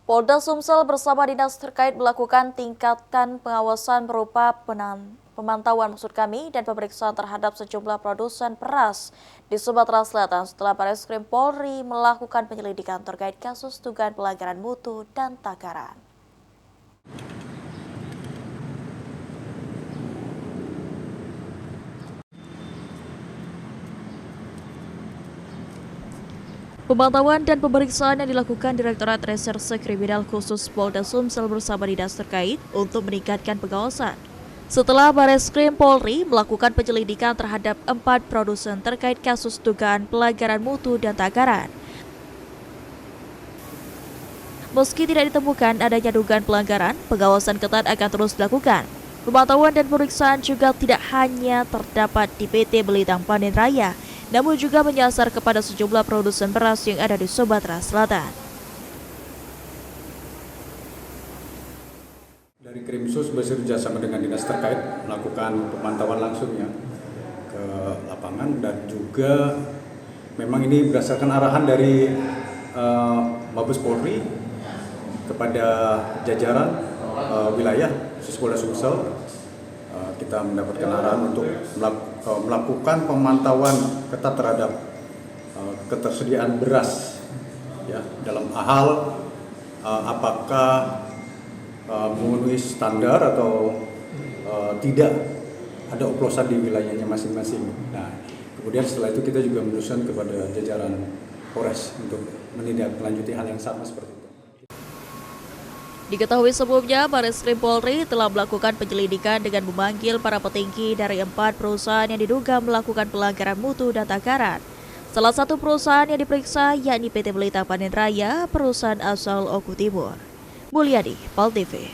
Polda Sumsel bersama dinas terkait melakukan tingkatkan pengawasan berupa pemantauan dan pemeriksaan terhadap sejumlah produsen beras di Sumatera Selatan setelah Bareskrim Polri melakukan penyelidikan terkait kasus dugaan pelanggaran mutu dan takaran. Pemantauan dan pemeriksaan yang dilakukan Direktorat Reserse Kriminal Khusus Polda Sumsel bersama dinas terkait untuk meningkatkan pengawasan. Setelah Bareskrim Polri melakukan penyelidikan terhadap 4 produsen terkait kasus dugaan pelanggaran mutu dan takaran. Meski tidak ditemukan adanya dugaan pelanggaran, pengawasan ketat akan terus dilakukan. Pemantauan dan pemeriksaan juga tidak hanya terdapat di PT Belitang Panen Raya, namun juga menyasar kepada sejumlah produsen beras yang ada di Sumatera Selatan. Dari Krimsus bekerja sama dengan dinas terkait melakukan pemantauan langsung ya ke lapangan, dan juga memang ini berdasarkan arahan dari Mabes Polri kepada jajaran wilayah khusus Polda Sumsel. Kita mendapatkan arahan untuk melakukan pemantauan ketat terhadap ketersediaan beras ya, dalam hal apakah memenuhi standar atau tidak ada oplosan di wilayahnya masing-masing. Nah, kemudian setelah itu kita juga meneruskan kepada jajaran Polres untuk menindaklanjuti hal yang sama seperti itu. Diketahui sebelumnya, Bareskrim Polri telah melakukan penyelidikan dengan memanggil para petinggi dari 4 perusahaan yang diduga melakukan pelanggaran mutu dan takaran. Salah satu perusahaan yang diperiksa yakni PT Belitang Panen Raya, perusahaan asal Oku Timur. Mulyadi, PAL TV.